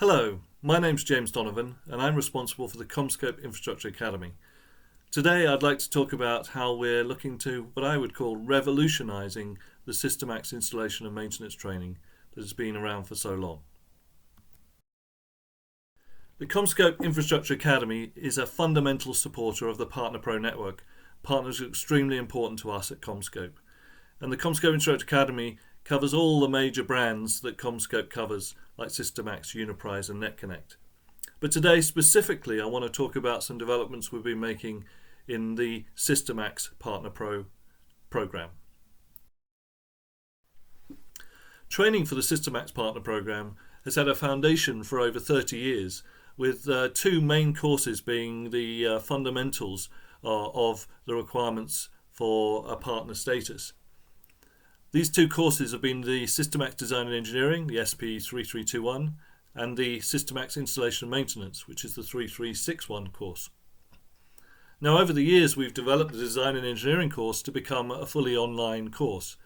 Hello, my name's James Donovan and I'm responsible for the CommScope Infrastructure Academy. Today I'd like to talk about how we're looking to what I would call revolutionizing the SYSTIMAX installation and maintenance training that has been around for so long. The CommScope Infrastructure Academy is a fundamental supporter of the Partner Pro network. Partners are extremely important to us at CommScope. And the CommScope Infrastructure Academy covers all the major brands that CommScope covers, like SYSTIMAX, Uniprise and NetConnect. But today specifically I want to talk about some developments we've been making in the SYSTIMAX Partner Pro program. Training for the SYSTIMAX Partner program has had a foundation for over 30 years, with two main courses being the fundamentals of the requirements for a partner status. These two courses have been the SYSTIMAX Design and Engineering, the SP3361, and the SYSTIMAX Installation and Maintenance, which is the 3361 course. Now, over the years we've developed the Design and Engineering course to become a fully online course.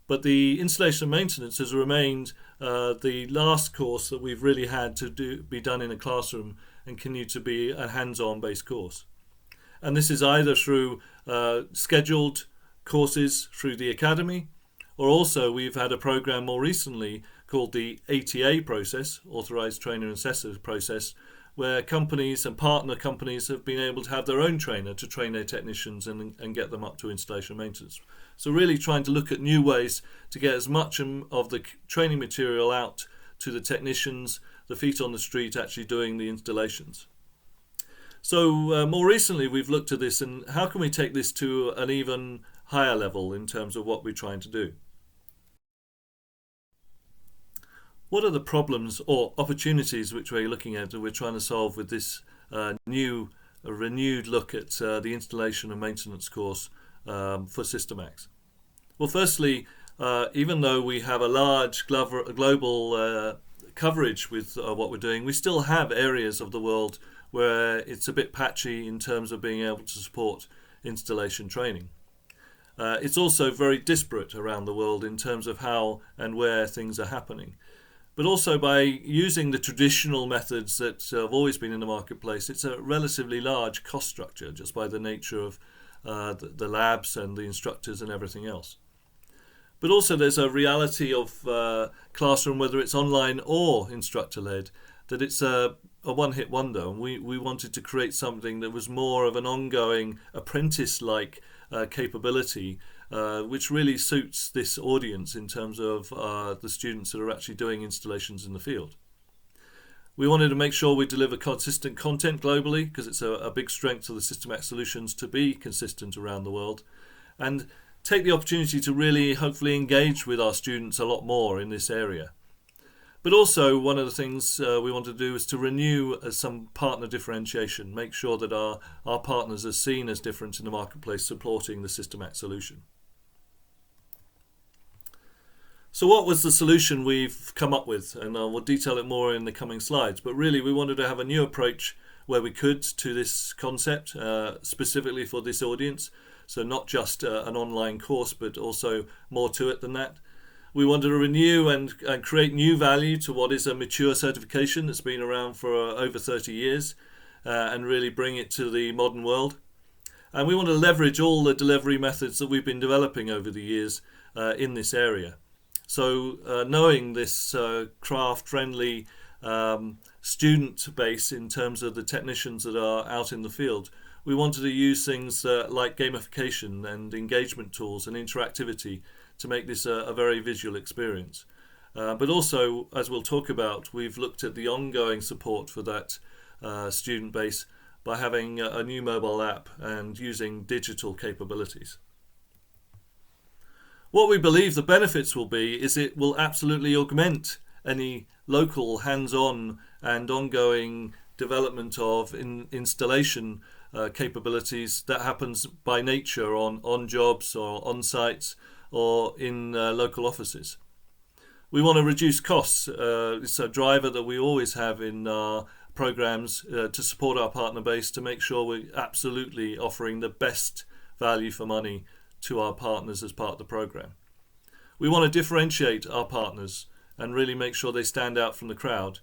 But the Installation and Maintenance has remained the last course that we've really had to be done in a classroom and continue to be a hands-on based course. And this is either through scheduled courses through the Academy, or also we've had a program more recently called the ATA process, Authorized Trainer and Assessor process, where companies and partner companies have been able to have their own trainer to train their technicians and get them up to installation maintenance. So really trying to look at new ways to get as much of the training material out to the technicians, the feet on the street actually doing the installations. So more recently we've looked at this and how can we take this to an even higher level in terms of what we're trying to do. What are the problems or opportunities which we're looking at and we're trying to solve with this renewed look at the installation and maintenance course for SYSTIMAX? Well, firstly, even though we have a large global coverage with what we're doing, we still have areas of the world where it's a bit patchy in terms of being able to support installation training. It's also very disparate around the world in terms of how and where things are happening. But also by using the traditional methods that have always been in the marketplace, it's a relatively large cost structure just by the nature of the labs and the instructors and everything else. But also there's a reality of classroom, whether it's online or instructor-led, that it's a one-hit wonder. And we wanted to create something that was more of an ongoing apprentice-like capability, which really suits this audience in terms of the students that are actually doing installations in the field. We wanted to make sure we deliver consistent content globally because it's a big strength of the SYSTIMAX solutions to be consistent around the world, and take the opportunity to really hopefully engage with our students a lot more in this area. But also one of the things we want to do is to renew some partner differentiation, make sure that our partners are seen as different in the marketplace supporting the SYSTIMAX solution. So what was the solution we've come up with? And we'll detail it more in the coming slides. But really we wanted to have a new approach where we could to this concept, specifically for this audience. So not just an online course, but also more to it than that. We wanted to renew and create new value to what is a mature certification that's been around for over 30 years and really bring it to the modern world. And we want to leverage all the delivery methods that we've been developing over the years in this area. So knowing this craft-friendly student base in terms of the technicians that are out in the field, we wanted to use things like gamification and engagement tools and interactivity to make this a very visual experience. But also, as we'll talk about, we've looked at the ongoing support for that student base by having a new mobile app and using digital capabilities. What we believe the benefits will be is it will absolutely augment any local hands-on and ongoing development of installation capabilities that happens by nature on jobs or on sites or in local offices. We want to reduce costs. It's a driver that we always have in our programs to support our partner base to make sure we're absolutely offering the best value for money to our partners as part of the program. We want to differentiate our partners and really make sure they stand out from the crowd.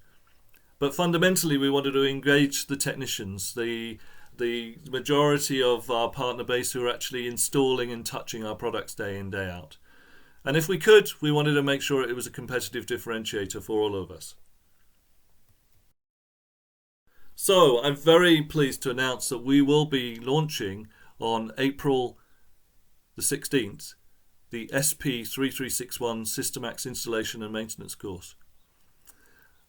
But fundamentally, we wanted to engage the technicians, the majority of our partner base who are actually installing and touching our products day in, day out. And if we could, we wanted to make sure it was a competitive differentiator for all of us. So I'm very pleased to announce that we will be launching on April the 16th the SP3361 SYSTIMAX Installation and Maintenance course.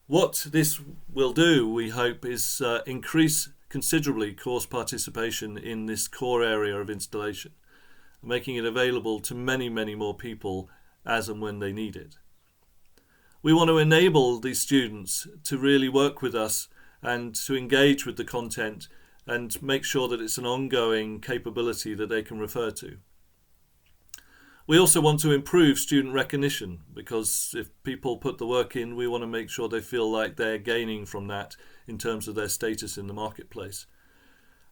What this will do, we hope, is increase considerably course participation in this core area of installation, making it available to many, many more people as and when they need it. We want to enable these students to really work with us and to engage with the content and make sure that it's an ongoing capability that they can refer to. We also want to improve student recognition, because if people put the work in, we want to make sure they feel like they're gaining from that in terms of their status in the marketplace.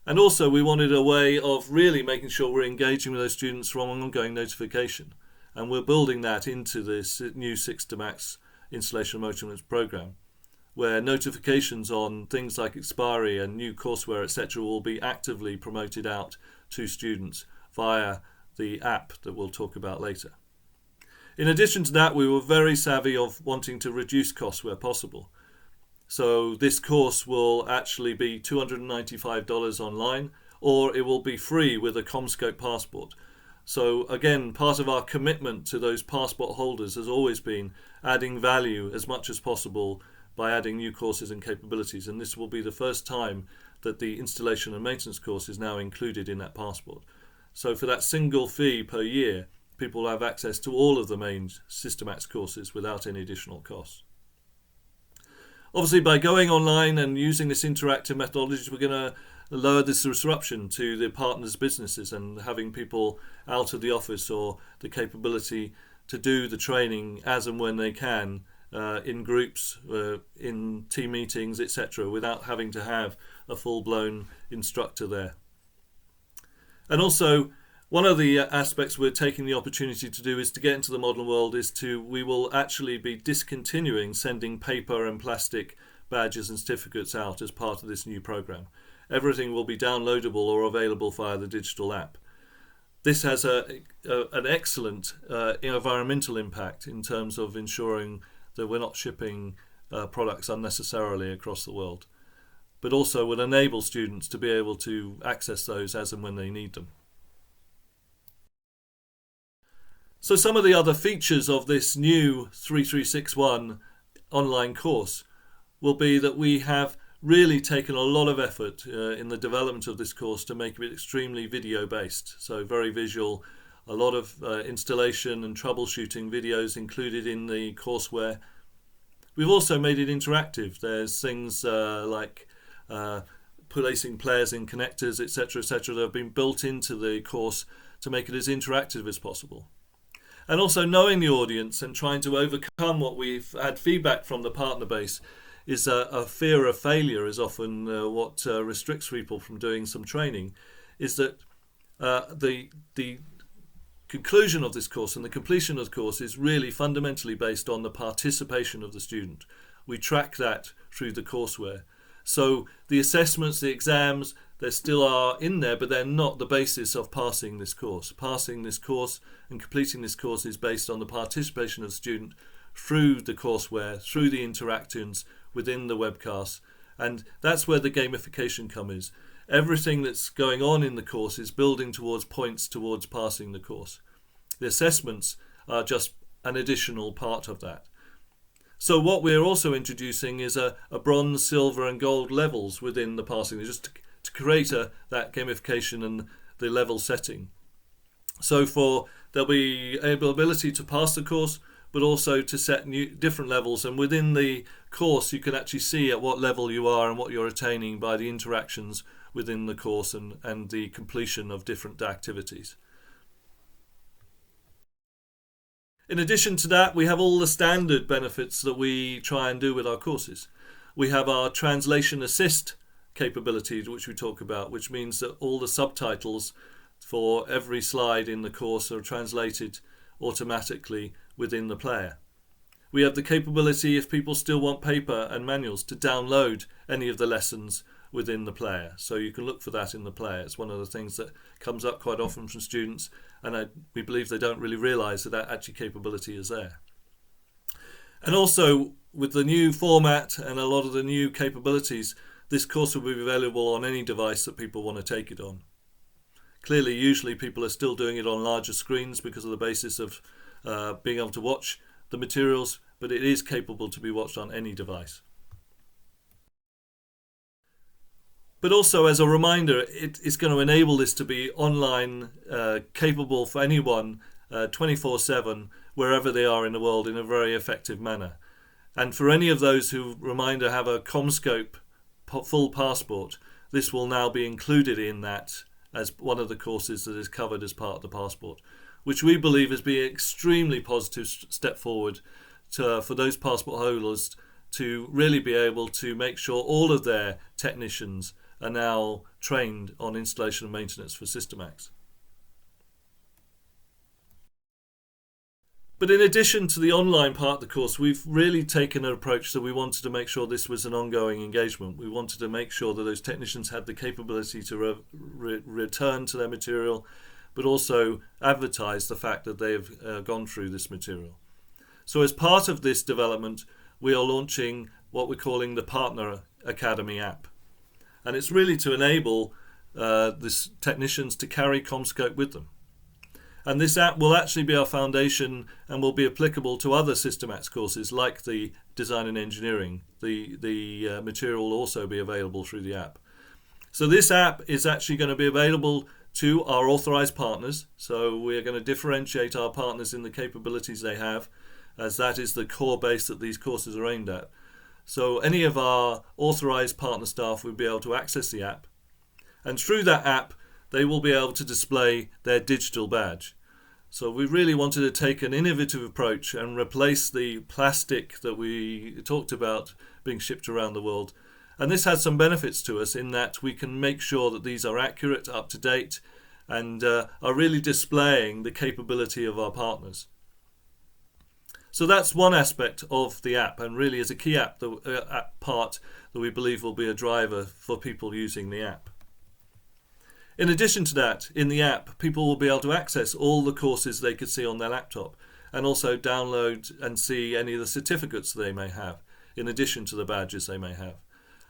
And also we wanted a way of really making sure we're engaging with those students from ongoing notification. And we're building that into this new SYSTIMAX Installation and Maintenance program, where notifications on things like expiry and new courseware, etc., will be actively promoted out to students via the app that we'll talk about later. In addition to that, we were very savvy of wanting to reduce costs where possible. So this course will actually be $295 online, or it will be free with a CommScope passport. So again, part of our commitment to those passport holders has always been adding value as much as possible by adding new courses and capabilities, and this will be the first time that the installation and maintenance course is now included in that passport. So for that single fee per year, people will have access to all of the main SYSTIMAX courses without any additional cost. Obviously, by going online and using this interactive methodology, we're going to lower this disruption to the partners' businesses, and having people out of the office or the capability to do the training as and when they can in groups, in team meetings, etc., without having to have a full-blown instructor there. And also, one of the aspects we're taking the opportunity to do is to get into the modern world we will actually be discontinuing sending paper and plastic badges and certificates out as part of this new program. Everything will be downloadable or available via the digital app. This has an excellent environmental impact in terms of ensuring that we're not shipping products unnecessarily across the world, but also will enable students to be able to access those as and when they need them. So some of the other features of this new 3361 online course will be that we have really taken a lot of effort in the development of this course to make it extremely video based, so very visual, a lot of installation and troubleshooting videos included in the courseware. We've also made it interactive. There's things like placing players in connectors, etc., etc., that have been built into the course to make it as interactive as possible. And also knowing the audience and trying to overcome what we've had feedback from the partner base is a fear of failure is often what restricts people from doing some training, is that the conclusion of this course and the completion of the course is really fundamentally based on the participation of the student. We track that through the courseware. So the assessments, the exams, they still are in there, but they're not the basis of passing this course. Passing this course and completing this course is based on the participation of the student through the courseware, through the interactions within the webcast, and that's where the gamification comes. Everything that's going on in the course is building towards points towards passing the course. The assessments are just an additional part of that. So what we're also introducing is a bronze, silver and gold levels within the passing, just to create that gamification and the level setting. So there'll be ability to pass the course, but also to set different levels, and within the course you can actually see at what level you are and what you're attaining by the interactions within the course and the completion of different activities. In addition to that, we have all the standard benefits that we try and do with our courses. We have our translation assist capability, which we talk about, which means that all the subtitles for every slide in the course are translated automatically within the player. We have the capability, if people still want paper and manuals, to download any of the lessons within the player. So you can look for that in the player. It's one of the things that comes up quite often from students, and we believe they don't really realise that that actually capability is there. And also, with the new format and a lot of the new capabilities, this course will be available on any device that people want to take it on. Clearly, usually people are still doing it on larger screens because of the basis of being able to watch the materials, but it is capable to be watched on any device. But also, as a reminder, it is going to enable this to be online, capable for anyone 24/7, wherever they are in the world, in a very effective manner. And for any of those who, reminder, have a CommScope full passport, this will now be included in that as one of the courses that is covered as part of the passport, which we believe has been an extremely positive step forward for those passport holders to really be able to make sure all of their technicians are now trained on installation and maintenance for SYSTIMAX. But in addition to the online part of the course, we've really taken an approach that we wanted to make sure this was an ongoing engagement. We wanted to make sure that those technicians had the capability to return to their material, but also advertise the fact that they've gone through this material. So as part of this development, we are launching what we're calling the Partner Academy app. And it's really to enable these technicians to carry CommScope with them. And this app will actually be our foundation and will be applicable to other SYSTIMAX courses like the Design and Engineering. The material will also be available through the app. So this app is actually going to be available to our authorized partners. So we are going to differentiate our partners in the capabilities they have, as that is the core base that these courses are aimed at. So any of our authorized partner staff will be able to access the app. And through that app, they will be able to display their digital badge. So we really wanted to take an innovative approach and replace the plastic that we talked about being shipped around the world. And this has some benefits to us in that we can make sure that these are accurate, up to date, and are really displaying the capability of our partners. So that's one aspect of the app, and really is a key app part that we believe will be a driver for people using the app. In addition to that, in the app, people will be able to access all the courses they could see on their laptop, and also download and see any of the certificates they may have, in addition to the badges they may have.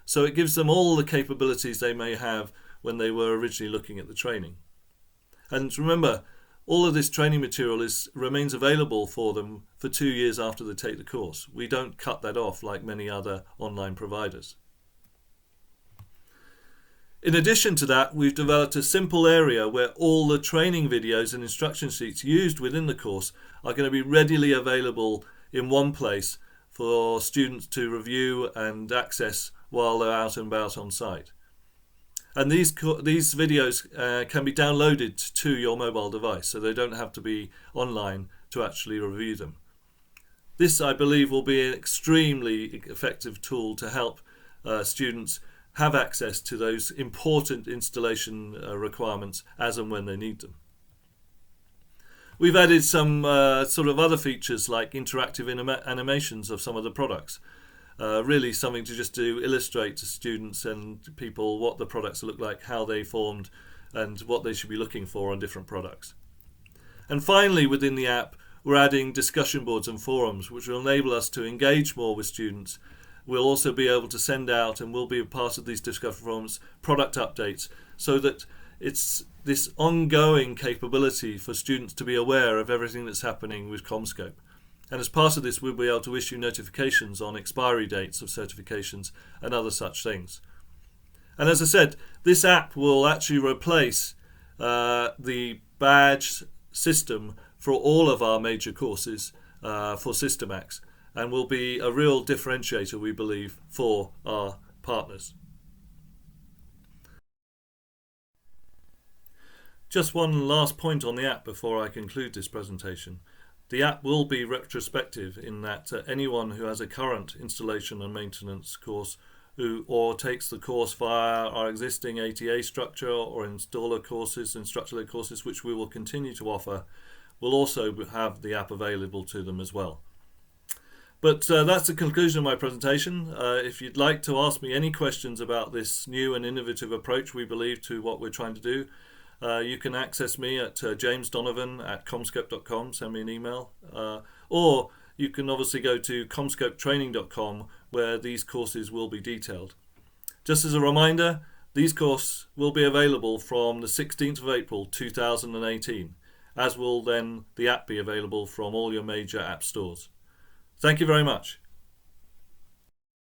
So it gives them all the capabilities they may have when they were originally looking at the training. And remember, all of this training material remains available for them for 2 years after they take the course. We don't cut that off like many other online providers. In addition to that, we've developed a simple area where all the training videos and instruction sheets used within the course are going to be readily available in one place for students to review and access while they're out and about on site. And these videos can be downloaded to your mobile device, so they don't have to be online to actually review them. This, I believe, will be an extremely effective tool to help students have access to those important installation requirements as and when they need them. We've added some sort of other features like interactive animations of some of the products. Really something to just to illustrate to students and people what the products look like, how they formed, and what they should be looking for on different products. And finally, within the app, we're adding discussion boards and forums, which will enable us to engage more with students. We'll also be able to send out, and we'll be a part of these discussion forums, product updates, so that it's this ongoing capability for students to be aware of everything that's happening with CommScope. And as part of this, we'll be able to issue notifications on expiry dates of certifications and other such things. And as I said, this app will actually replace the badge system for all of our major courses for SYSTIMAX, and will be a real differentiator, we believe, for our partners. Just one last point on the app before I conclude this presentation. The app will be retrospective in that anyone who has a current installation and maintenance course or takes the course via our existing ATA structure or installer courses, instructor-led courses, which we will continue to offer, will also have the app available to them as well. But that's the conclusion of my presentation. If you'd like to ask me any questions about this new and innovative approach we believe to what we're trying to do, you can access me at jamesdonovan@comscope.com, send me an email, or you can obviously go to comscopetraining.com where these courses will be detailed. Just as a reminder, these courses will be available from the 16th of April 2018, as will then the app be available from all your major app stores. Thank you very much.